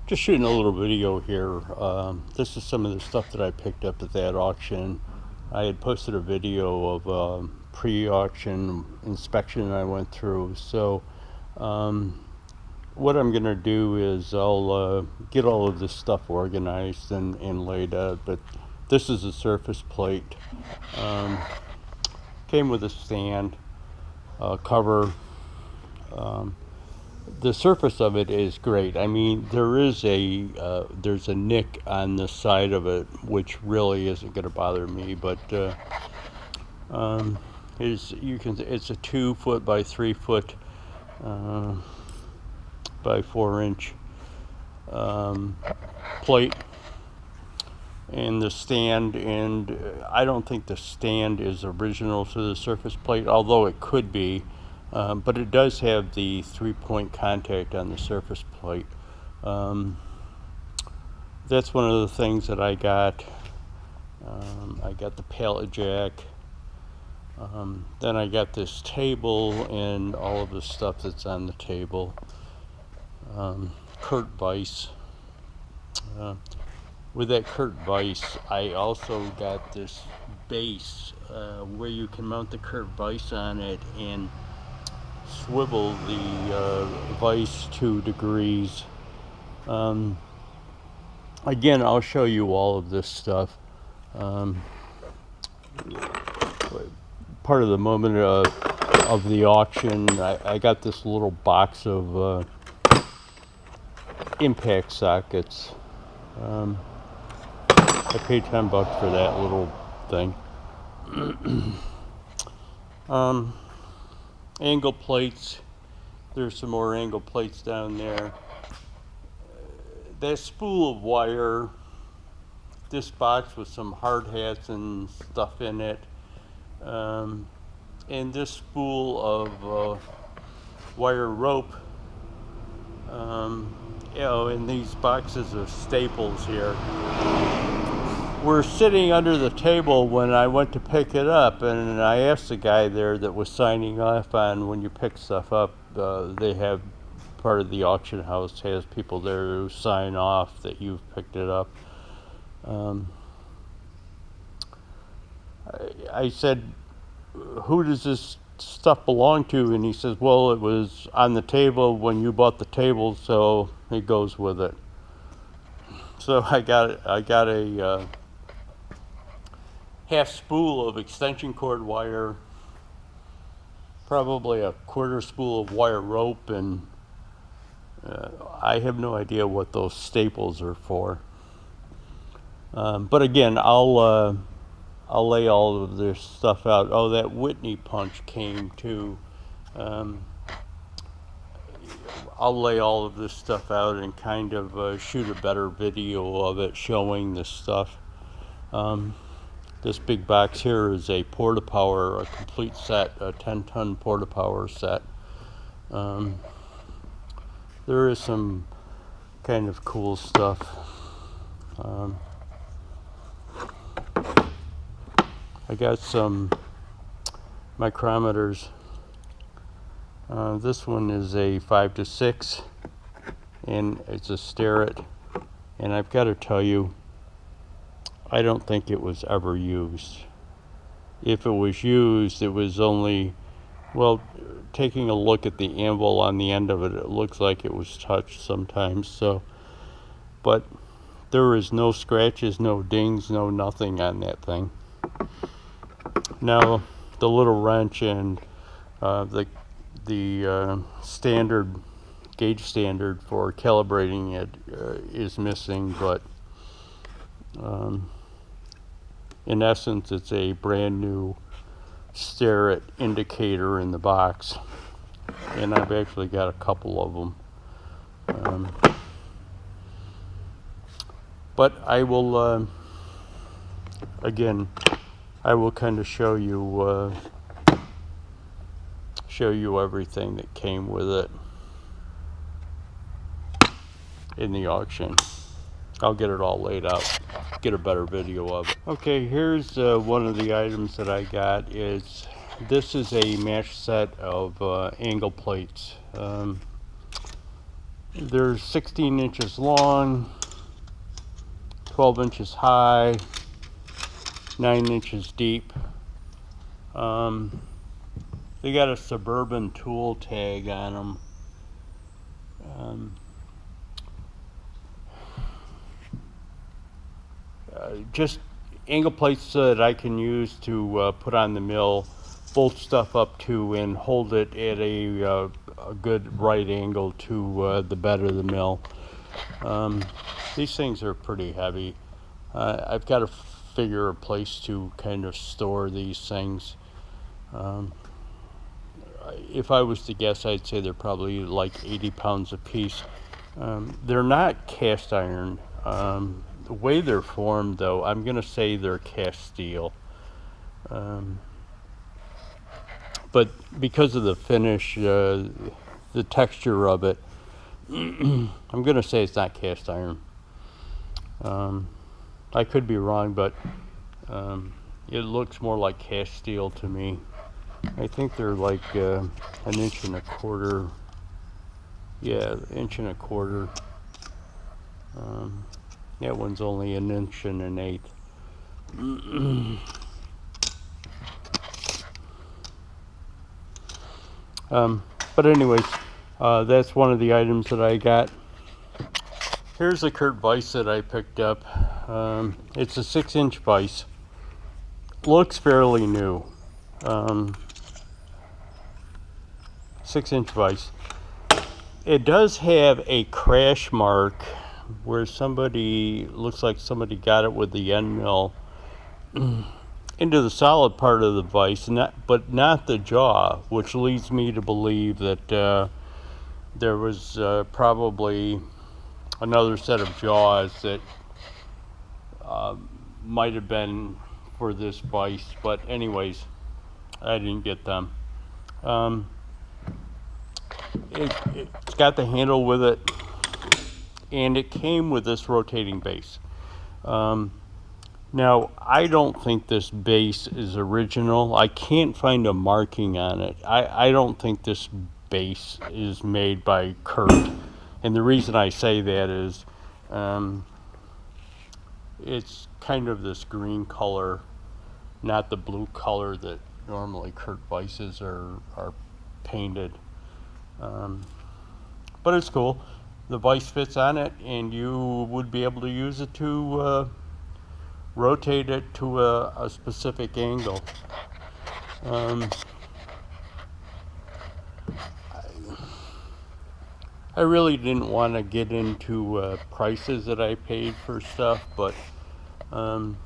Just shooting a little video here. This is some of the stuff that I picked up at that auction. I had posted a video of pre-auction inspection I went through. So what I'm going to do is I'll get all of this stuff organized and laid out. But this is a surface plate. Came with a stand, cover. The surface of it is great. I mean, there's a nick on the side of it, which really isn't going to bother me. But it's a 2 foot by 3 foot by 4 inch plate, and the stand. And I don't think the stand is original to the surface plate, although it could be. But it does have the 3-point contact on the surface plate. That's one of the things that I got. I got the Pallet Jack. Then I got this table and all of the stuff that's on the table. Curt Vice. With that Curt Vice, I also got this base where you can mount the Curt Vice on it and swivel the vise 2 degrees. Again, I'll show you all of this stuff. Part of the moment of the auction, I got this little box of impact sockets. I paid $10 for that little thing. Angle plates. There's some more angle plates down there. That spool of wire. This box with some hard hats and stuff in it. And this spool of wire rope. And these boxes of staples here. We're sitting under the table when I went to pick it up, and I asked the guy there that was signing off on when you pick stuff up. They have, part of the auction house has people there who sign off that you've picked it up. I said, who does this stuff belong to? And he says, well, it was on the table when you bought the table, so it goes with it. So I got a half spool of extension cord wire, probably a quarter spool of wire rope, and I have no idea what those staples are for. But again, I'll lay all of this stuff out. Oh, that Whitney Punch came too. I'll lay all of this stuff out and kind of shoot a better video of it showing this stuff. This big box here is a porta-power, a complete set, a 10-ton porta-power set. There is some kind of cool stuff. I got some micrometers. This one is a 5 to 6, and it's a Starrett. And I've got to tell you, I don't think it was ever used. If it was used, it was only, well, taking a look at the anvil on the end of it, it looks like it was touched sometimes. So, but there is no scratches, no dings, no nothing on that thing. Now, the little wrench and the standard gauge standard for calibrating it is missing, but in essence, it's a brand new Starrett indicator in the box, and I've actually got a couple of them. But I will, again, I will kind of show you everything that came with it in the auction. I'll get it all laid out, get a better video of it. Okay, here's one of the items that I got. This is a match set of angle plates. They're 16 inches long, 12 inches high, 9 inches deep. They got a Suburban tool tag on them. Just angle plates that I can use to put on the mill, bolt stuff up to, and hold it at a good right angle to the bed of the mill. These things are pretty heavy. I've got to figure a place to kind of store these things. If I was to guess, I'd say they're probably like 80 pounds a piece. They're not cast iron. The way they're formed, though, I'm going to say they're cast steel. But because of the finish, the texture of it, I'm going to say it's not cast iron. I could be wrong, but it looks more like cast steel to me. I think they're like 1.25 inches. Yeah, 1.25 inches. That one's only 1 1/8 inches. But anyways, that's one of the items that I got. Here's the Curt Vice that I picked up. It's a 6-inch vise. Looks fairly new. 6-inch vise. It does have a crash mark where looks like somebody got it with the end mill into the solid part of the vise, but not the jaw, which leads me to believe that there was probably another set of jaws that might have been for this vise, but anyways, I didn't get them. It's got the handle with it, and it came with this rotating base. Now, I don't think this base is original. I can't find a marking on it. I don't think this base is made by Curt. And the reason I say that is it's kind of this green color, not the blue color that normally Curt Vices are painted. But it's cool. The vise fits on it, and you would be able to use it to rotate it to a specific angle. I really didn't want to get into prices that I paid for stuff, but on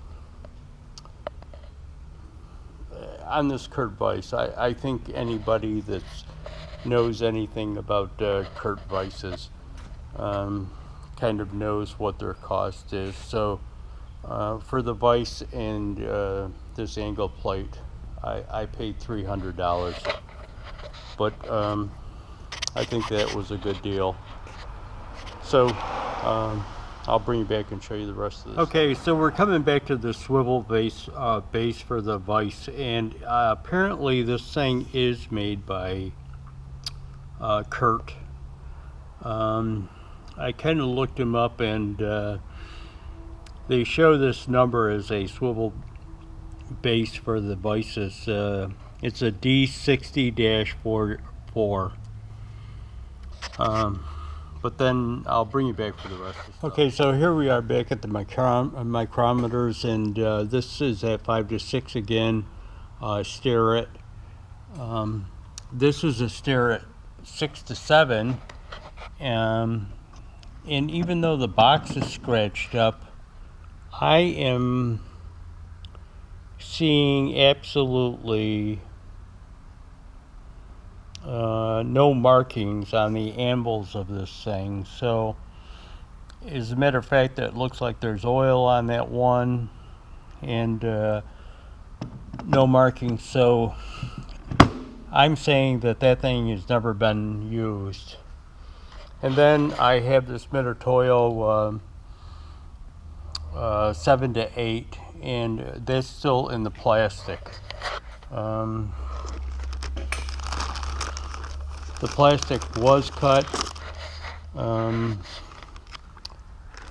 this Curt Vice, I think anybody that knows anything about Curt Vices kind of knows what their cost is. So for the vise and this angle plate, I paid $300, but I think that was a good deal. So I'll bring you back and show you the rest of this. Okay, so we're coming back to the Swivel Base base for the vise, and apparently this thing is made by Curt. I kind of looked him up, and they show this number as a swivel base for the vices. It's a D60-44. But then I'll bring you back for the rest of the stuff. Okay, so here we are back at the micrometers, and this is at 5 to 6 again. Stare it. This is a stare at 6 to 7, and even though the box is scratched up, I am seeing absolutely no markings on the anvils of this thing. So as a matter of fact, it looks like there's oil on that one, and no markings. So I'm saying that that thing has never been used. And then I have this Mitutoyo 7 to 8, and that's still in the plastic. The plastic was cut.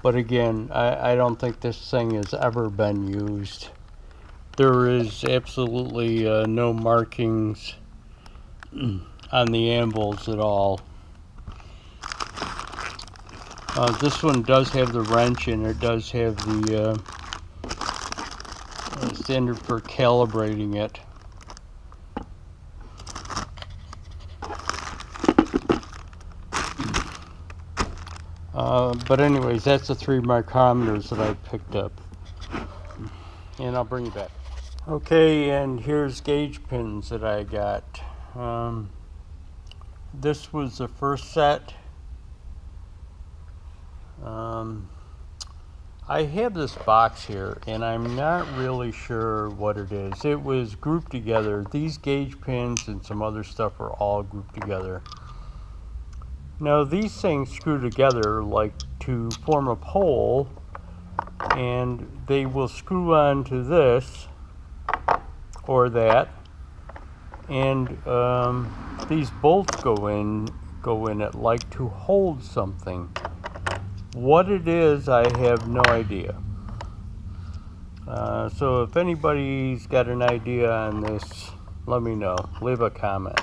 But again, I don't think this thing has ever been used. There is absolutely no markings on the anvils at all. This one does have the wrench, and it does have the standard for calibrating it. But anyways, that's the 3 micrometers that I picked up. And I'll bring you back. Okay, and here's gauge pins that I got. This was the first set. I have this box here, and I'm not really sure what it is. It was grouped together. These gauge pins and some other stuff are all grouped together. Now these things screw together like to form a pole, and they will screw onto this or that, and these bolts go in it like to hold something. What it is, I have no idea. So if anybody's got an idea on this, let me know. Leave a comment.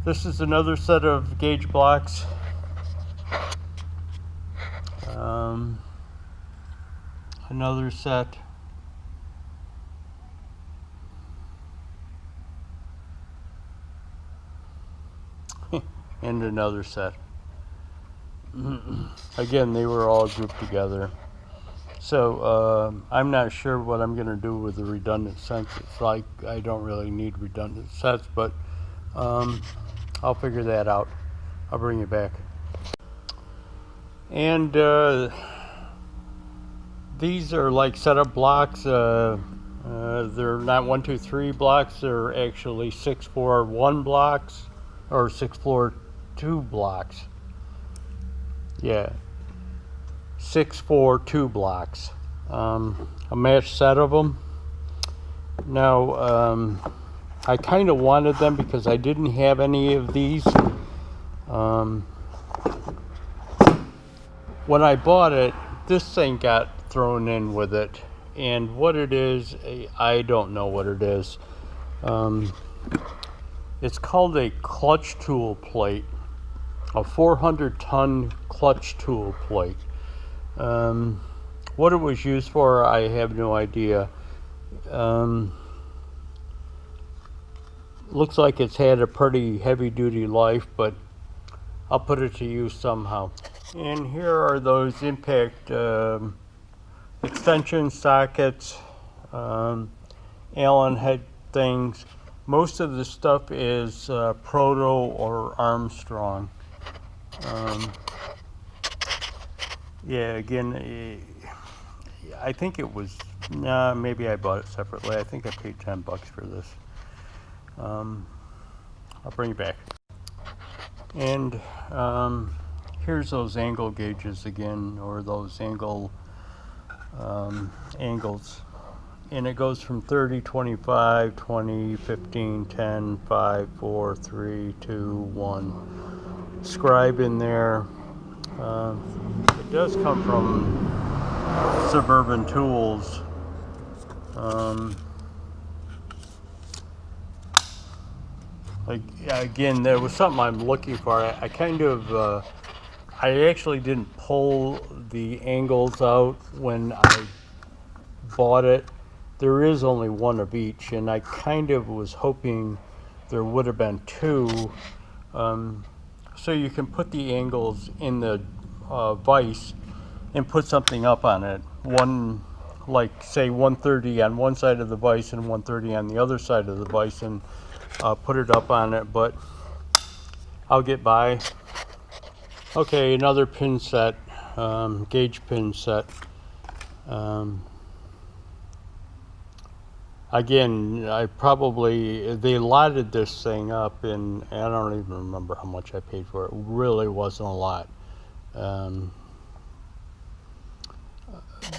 This is another set of gauge blocks. Another set. And another set. Again, they were all grouped together. So I'm not sure what I'm going to do with the redundant sets. It's like I don't really need redundant sets, but I'll figure that out. I'll bring it back. And these are like setup blocks. They're not 1, 2, 3 blocks. They're actually 6, 4, 1 blocks, or 6, 4, 2 blocks. Yeah, 6, 4, 2 blocks. A matched set of them. Now, I kind of wanted them because I didn't have any of these. When I bought it, this thing got thrown in with it, and what it is, I don't know what it is. It's called a clutch tool plate, a 400-ton clutch tool plate. What it was used for, I have no idea. Looks like it's had a pretty heavy-duty life, but I'll put it to use somehow. And here are those impact extension sockets, Allen head things. Most of the stuff is Proto or Armstrong. Yeah, again, I think it was, maybe I bought it separately. I think I paid $10 for this. I'll bring it back. And here's those angle gauges again, or those angles. And it goes from 30, 25, 20, 15, 10, 5, 4, 3, 2, 1. Scribe in there. It does come from Suburban Tools. Like, again, there was something I'm looking for. I kind of, I actually didn't pull the angles out when I bought it. There is only one of each, and I kind of was hoping there would have been 2. So you can put the angles in the vise and put something up on it. One, like say 130 on one side of the vise and 130 on the other side of the vise, and put it up on it, but I'll get by. Okay, another pin set, gauge pin set. Again, they lotted this thing up, and I don't even remember how much I paid for it. It really wasn't a lot.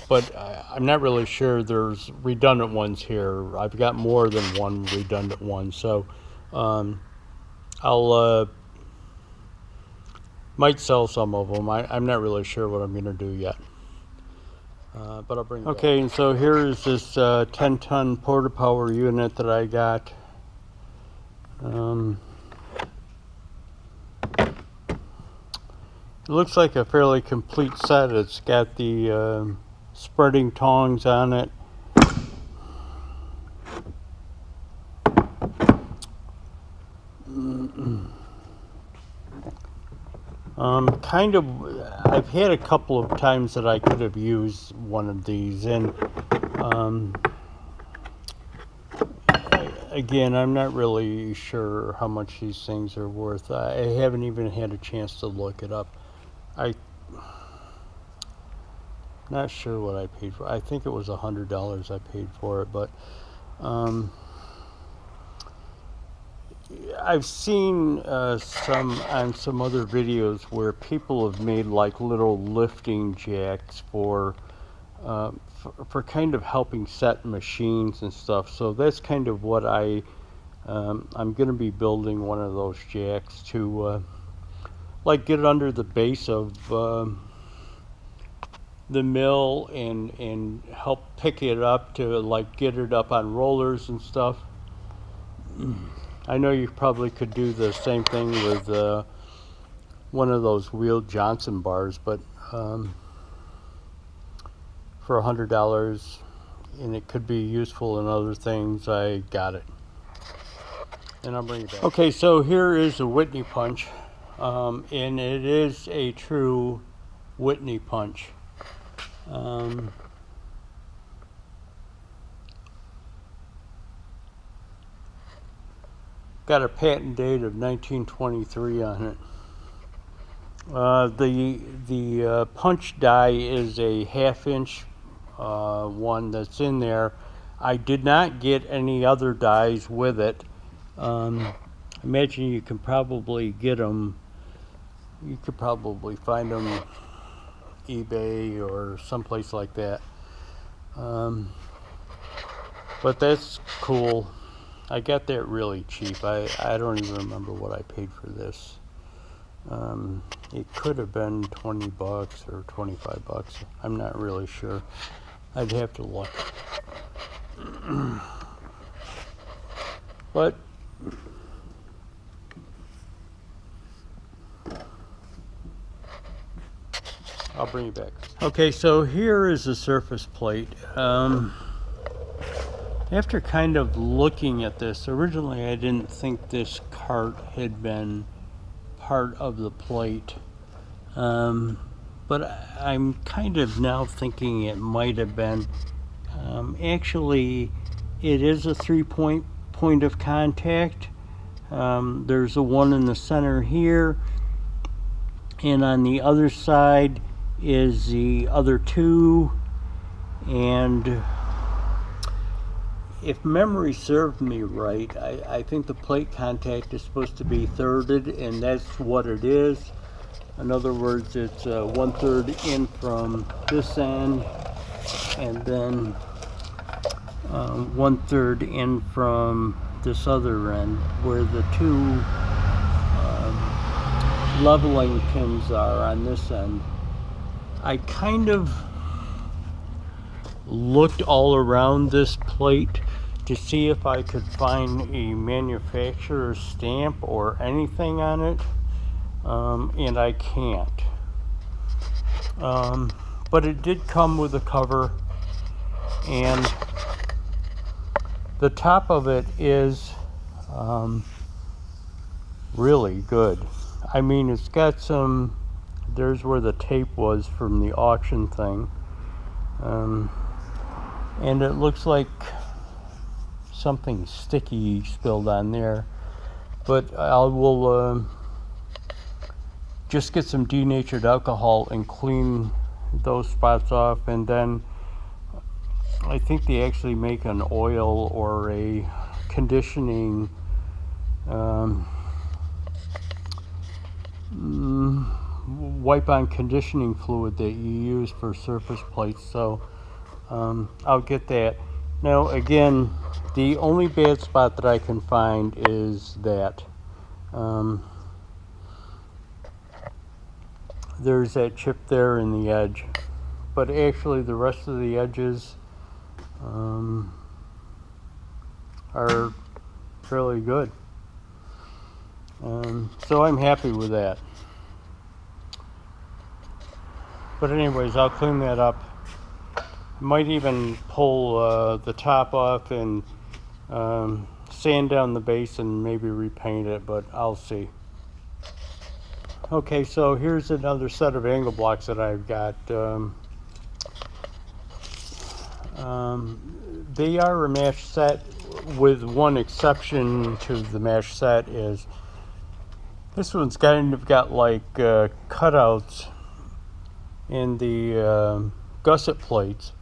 but I'm not really sure there's redundant ones here. I've got more than one redundant one, so I'll might sell some of them. I'm not really sure what I'm going to do yet. But I'll bring it okay, back. And so here is this 10-ton porta power unit that I got. It looks like a fairly complete set. It's got the spreading tongs on it. Kind of, I've had a couple of times that I could have used one of these, and again, I'm not really sure how much these things are worth. I haven't even had a chance to look it up. I'm not sure what I paid for. I think it was $100 I paid for it, but I've seen some on some other videos where people have made like little lifting jacks for kind of helping set machines and stuff. So that's kind of what I'm going to be building one of those jacks to like get under the base of the mill and help pick it up to like get it up on rollers and stuff. I know you probably could do the same thing with one of those wheeled Johnson bars, but for $100, and it could be useful in other things, I got it. And I'll bring it back. Okay, so here is a Whitney Punch, and it is a true Whitney Punch. Got a patent date of 1923 on it. The punch die is a 1/2 inch one that's in there. I did not get any other dies with it. I imagine you can probably get them. You could probably find them eBay or someplace like that. But that's cool. I got that really cheap. I don't even remember what I paid for this. It could have been 20 bucks or 25 bucks. I'm not really sure. I'd have to look. But I'll bring you back. Okay, so here is the surface plate. After kind of looking at this, originally I didn't think this cart had been part of the plate, but I'm kind of now thinking it might have been. Actually, it is a 3-point point of contact. There's a one in the center here, and on the other side is the other two, and if memory served me right, I think the plate contact is supposed to be thirded, and that's what it is. In other words, it's 1/3 in from this end, and then 1/3 in from this other end, where the two leveling pins are on this end. I kind of looked all around this plate to see if I could find a manufacturer's stamp or anything on it, and I can't. But it did come with a cover, and the top of it is really good. I mean, it's got some, there's where the tape was from the auction thing. And it looks like something sticky spilled on there, but I will just get some denatured alcohol and clean those spots off, and then I think they actually make an oil or a conditioning wipe-on conditioning fluid that you use for surface plates, so I'll get that. Now again, the only bad spot that I can find is that there's that chip there in the edge, but actually the rest of the edges are fairly good. So I'm happy with that. But anyways, I'll clean that up. Might even pull the top off and sand down the base and maybe repaint it, but I'll see. Okay, so here's another set of angle blocks that I've got. They are a mash set, with one exception to the mash set is this one's kind of got like cutouts in the gusset plates,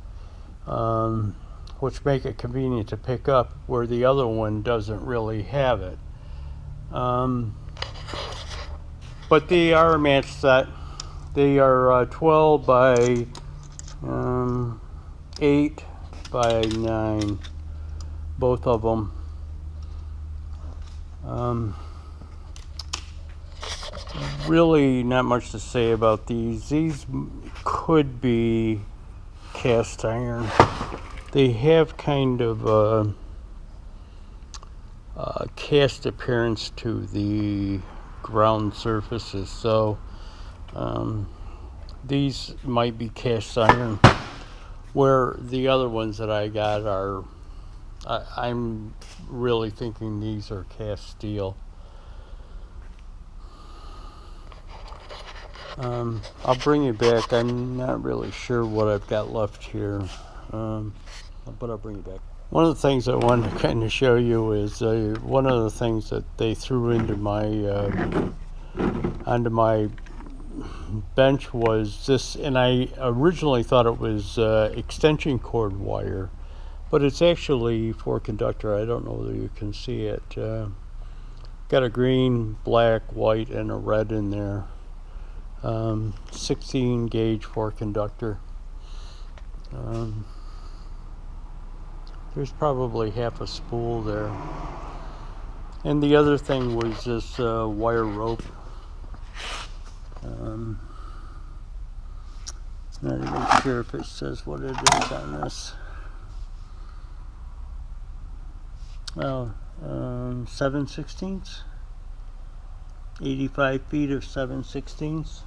which make it convenient to pick up, where the other one doesn't really have it. But they are a match set. They are 12 by 8 by 9, both of them. Really not much to say about these. These could be cast iron. They have kind of a cast appearance to the ground surfaces, so these might be cast iron, where the other ones that I got are, I'm really thinking these are cast steel. I'll bring you back. I'm not really sure what I've got left here, but I'll bring you back. One of the things I wanted to kind of show you is one of the things that they threw into my onto my bench was this, and I originally thought it was extension cord wire, but it's actually for conductor. I don't know whether you can see it. Got a green, black, white, and a red in there. 16 gauge for conductor. There's probably half a spool there. And the other thing was this wire rope. Not even sure if it says what it is on this. Oh, 7/16. 85 feet of 7/16.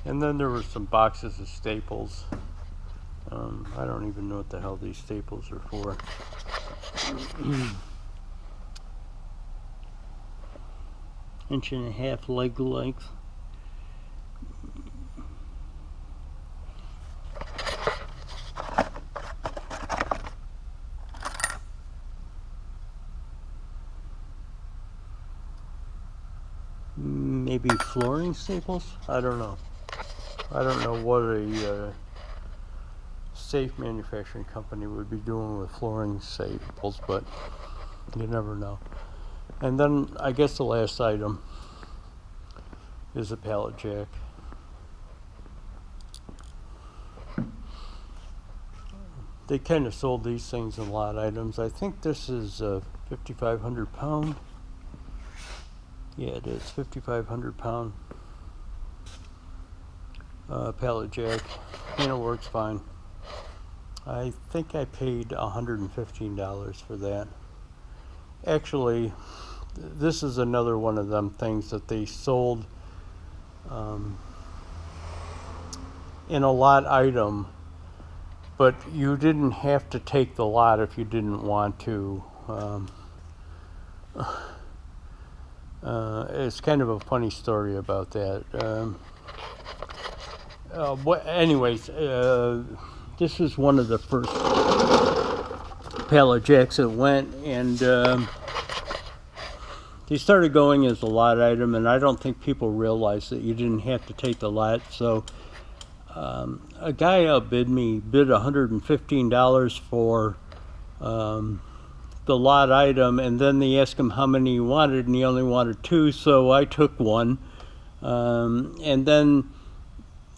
And then there were some boxes of staples. I don't even know what the hell these staples are for. Inch-and-a-half leg length. Maybe flooring staples? I don't know. I don't know what a safe manufacturing company would be doing with flooring staples, but you never know. And then I guess the last item is a pallet jack. They kind of sold these things in lot items. I think this is 5,500 pound. Yeah, it is 5,500 pound pallet jack, and it works fine. I think I paid $115 for that. Actually, this is another one of them things that they sold in a lot item, but you didn't have to take the lot if you didn't want to. It's kind of a funny story about that. Anyways, this is one of the first pallet jacks that went, and they started going as a lot item, and I don't think people realized that you didn't have to take the lot. So a guy outbid me, bid $115 for the lot item, and then they asked him how many he wanted, and he only wanted 2, so I took 1. And then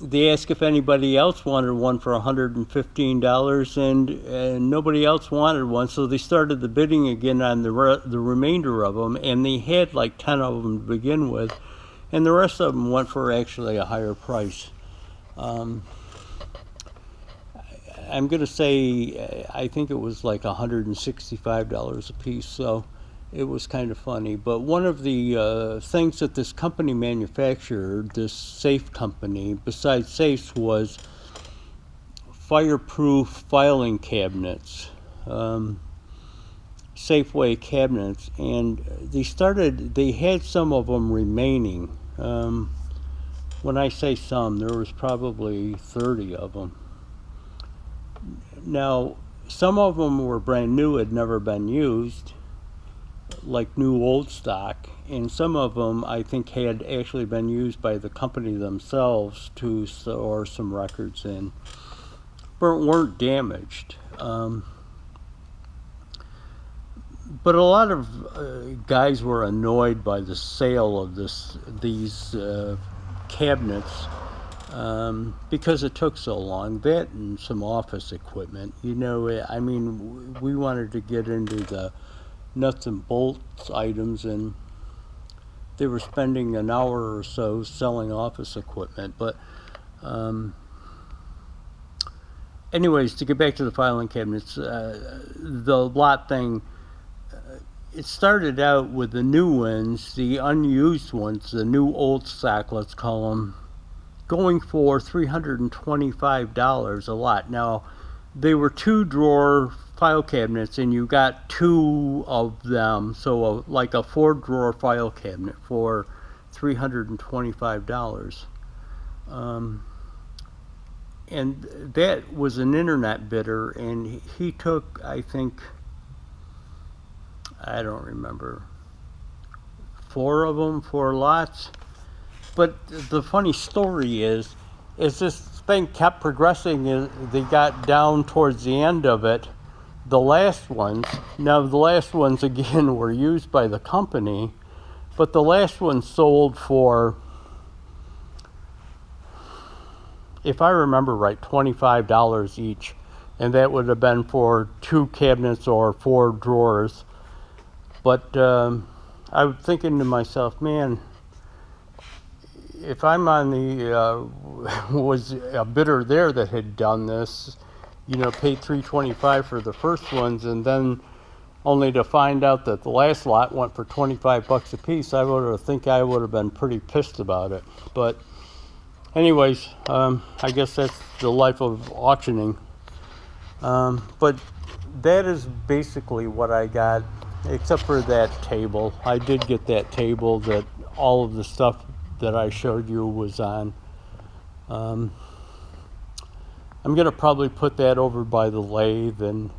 they asked if anybody else wanted one for $115, and nobody else wanted one, so they started the bidding again on the remainder of them, and they had like 10 of them to begin with, and the rest of them went for actually a higher price. I'm going to say I think it was like $165 a piece, so it was kind of funny. But one of the things that this company manufactured, this safe company, besides safes, was fireproof filing cabinets, Safeway cabinets, and they had some of them remaining. When I say some, there was probably 30 of them. Now, some of them were brand new, had never been used, like new old stock, and some of them I think had actually been used by the company themselves to store some records in, but weren't damaged. But a lot of guys were annoyed by the sale of these cabinets because it took so long. That and some office equipment. You know, I mean, we wanted to get into the nuts and bolts items, and they were spending an hour or so selling office equipment. But anyways, to get back to the filing cabinets, the lot thing, it started out with the new ones, the unused ones, the new old stock, let's call them, going for $325 a lot. Now, they were 2-drawer file cabinets, and you got 2 of them, so like a 4-drawer file cabinet for $325. And that was an internet bidder, and he took, I think, I don't remember, 4 of them, 4 lots. But the funny story is this thing kept progressing. They got down towards the end of it, the last ones. Now, the last ones, again, were used by the company, but the last one sold for, if I remember right, $25 each. And that would have been for 2 cabinets or 4 drawers. But I was thinking to myself, man, if I'm on the, was a bidder there that had done this, you know, paid $325 for the first ones, and then only to find out that the last lot went for $25 a piece, I would have been pretty pissed about it. But anyways, I guess that's the life of auctioning. But that is basically what I got, except for that table. I did get that table that all of the stuff that I showed you was on. I'm going to probably put that over by the lathe and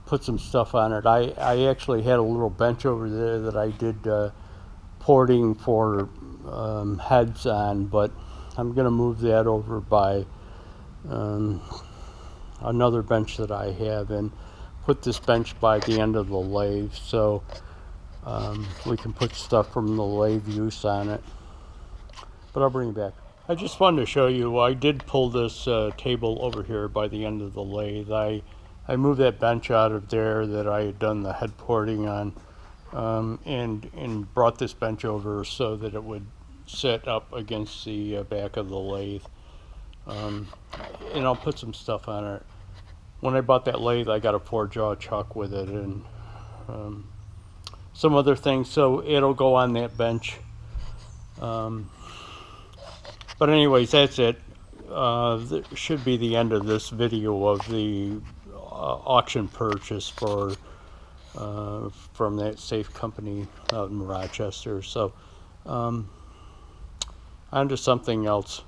put some stuff on it. I actually had a little bench over there that I did porting for heads on, but I'm going to move that over by another bench that I have, and put this bench by the end of the lathe, so we can put stuff from the lathe use on it. But I'll bring it back. I just wanted to show you, I did pull this table over here by the end of the lathe. I moved that bench out of there that I had done the head porting on, and brought this bench over so that it would sit up against the back of the lathe. And I'll put some stuff on it. When I bought that lathe, I got a 4-jaw chuck with it, and some other things, so it'll go on that bench. But anyways, that's it. That should be the end of this video of the auction purchase for from that safe company out in Rochester. So on to something else.